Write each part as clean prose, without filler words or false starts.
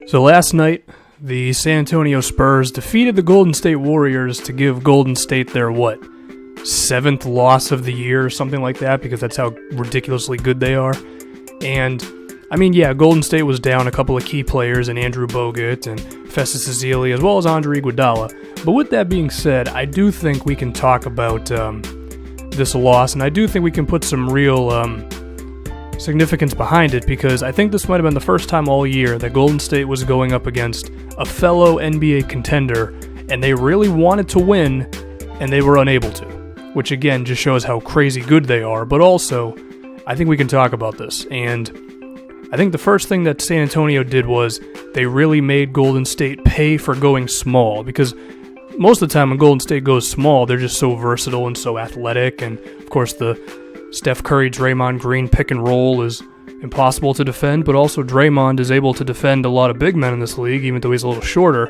So last night, the San Antonio Spurs defeated the Golden State Warriors to give Golden State their, 7th loss of the year or something like that, because that's how ridiculously good they are. And, Golden State was down a couple of key players in Andrew Bogut and Festus Ezeli, as well as Andre Iguodala. But with that being said, I do think we can talk about this loss, and I do think we can put some real significance behind it, because I think this might have been the first time all year that Golden State was going up against a fellow NBA contender, and they really wanted to win, and they were unable to, which again just shows how crazy good they are. But also, I think we can talk about this, and I think the first thing that San Antonio did was they really made Golden State pay for going small, because most of the time when Golden State goes small, they're just so versatile and so athletic, and of course the Steph Curry, Draymond Green pick and roll is impossible to defend, but also Draymond is able to defend a lot of big men in this league, even though he's a little shorter.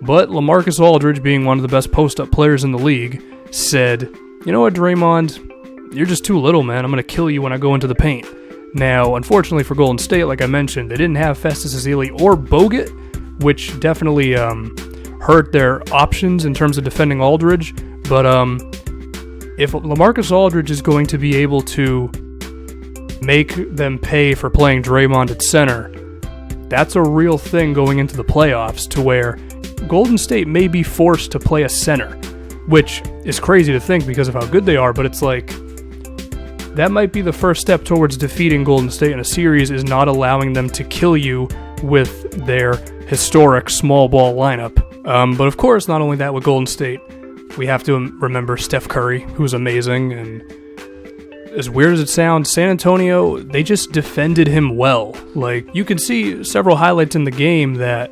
But LaMarcus Aldridge, being one of the best post-up players in the league, said, "You know what, Draymond, you're just too little, man. I'm going to kill you when I go into the paint." Now, unfortunately for Golden State, like I mentioned, they didn't have Festus Ezeli or Bogut, which definitely hurt their options in terms of defending Aldridge. But if LaMarcus Aldridge is going to be able to make them pay for playing Draymond at center, that's a real thing going into the playoffs, to where Golden State may be forced to play a center, which is crazy to think because of how good they are, but it's like, that might be the first step towards defeating Golden State in a series, is not allowing them to kill you with their historic small ball lineup. But of course, not only that with Golden State, we have to remember Steph Curry, who's amazing, and as weird as it sounds, San Antonio, they just defended him well. Like, you can see several highlights in the game that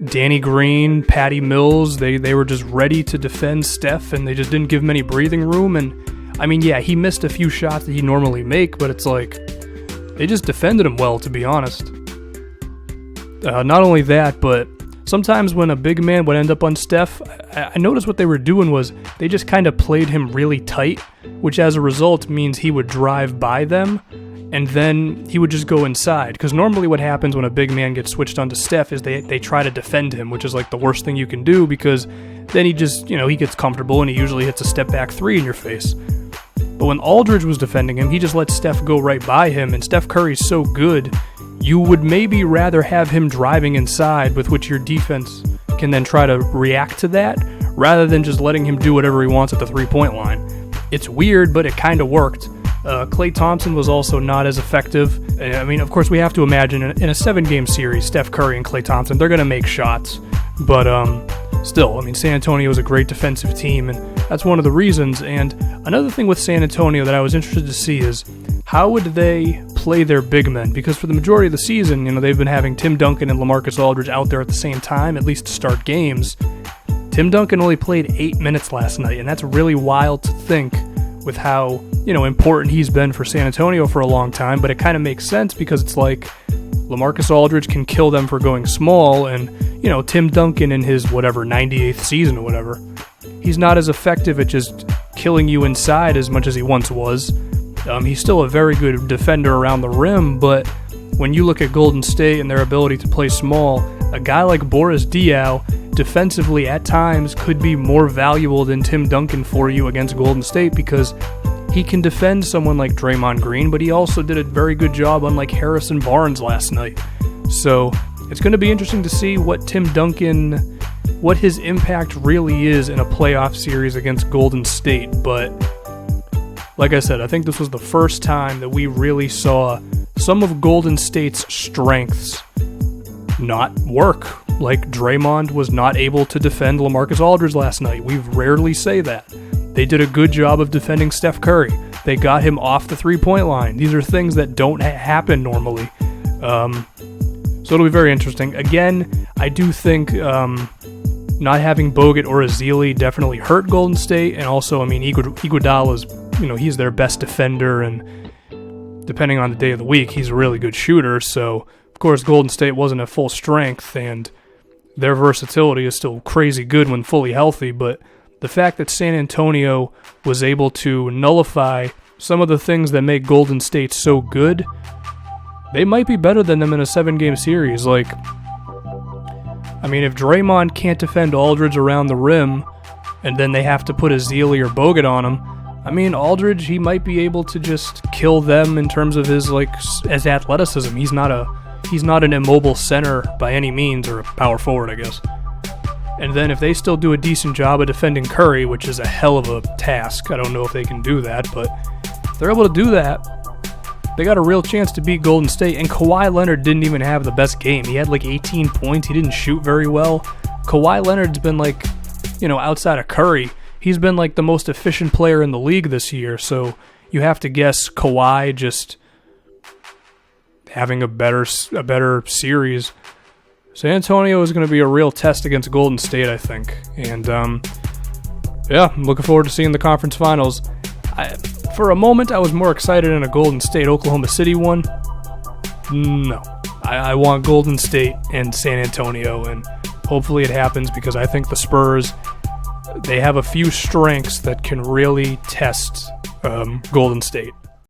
Danny Green, Patty Mills, they were just ready to defend Steph, and they just didn't give him any breathing room. And he missed a few shots that he normally make, but it's like, they just defended him well, to be honest. Not only that, but sometimes when a big man would end up on Steph, I noticed what they were doing was they just kind of played him really tight, which as a result means he would drive by them, and then he would just go inside. Because normally what happens when a big man gets switched onto Steph is they try to defend him, which is like the worst thing you can do, because then he just, he gets comfortable and he usually hits a step back three in your face. But when Aldridge was defending him, he just let Steph go right by him, and Steph Curry's so good, you would maybe rather have him driving inside, with which your defense can then try to react to that, rather than just letting him do whatever he wants at the three-point line. It's weird, but it kind of worked. Klay Thompson was also not as effective. Of course, we have to imagine in a 7-game series, Steph Curry and Klay Thompson, they're going to make shots. But still, San Antonio is a great defensive team, and that's one of the reasons. And another thing with San Antonio that I was interested to see is, how would they play their big men? Because for the majority of the season, they've been having Tim Duncan and LaMarcus Aldridge out there at the same time, at least to start games. Tim Duncan only played 8 minutes last night, and that's really wild to think with how, important he's been for San Antonio for a long time, but it kind of makes sense because it's like LaMarcus Aldridge can kill them for going small, and, Tim Duncan in his 98th season or whatever, he's not as effective at just killing you inside as much as he once was. He's still a very good defender around the rim, but when you look at Golden State and their ability to play small, a guy like Boris Diaw defensively at times could be more valuable than Tim Duncan for you against Golden State, because he can defend someone like Draymond Green, but he also did a very good job unlike Harrison Barnes last night. So it's going to be interesting to see what his impact really is in a playoff series against Golden State. But like I said, I think this was the first time that we really saw some of Golden State's strengths not work. Like, Draymond was not able to defend LaMarcus Aldridge last night. We rarely say that. They did a good job of defending Steph Curry. They got him off the three-point line. These are things that don't happen normally. So it'll be very interesting. Again, I do think not having Bogut or Ezeli definitely hurt Golden State, and also, Iguodala's, he's their best defender, and depending on the day of the week, he's a really good shooter. So, of course, Golden State wasn't at full strength, and their versatility is still crazy good when fully healthy, but the fact that San Antonio was able to nullify some of the things that make Golden State so good, they might be better than them in a 7-game series. Like, I mean, if Draymond can't defend Aldridge around the rim, and then they have to put Ezeli or Bogut on him, I mean, Aldridge, he might be able to just kill them in terms of his, like, as athleticism. He's not an immobile center by any means, or a power forward, I guess. And then if they still do a decent job of defending Curry, which is a hell of a task, I don't know if they can do that, but if they're able to do that, they got a real chance to beat Golden State. And Kawhi Leonard didn't even have the best game. He had like 18 points. He didn't shoot very well. Kawhi Leonard's been like, outside of Curry, he's been like the most efficient player in the league this year. So you have to guess Kawhi just having a better series. San Antonio is going to be a real test against Golden State, I think. And I'm looking forward to seeing the conference finals. For a moment, I was more excited in a Golden State-Oklahoma City one. No. I want Golden State and San Antonio, and hopefully it happens because I think the Spurs, they have a few strengths that can really test Golden State.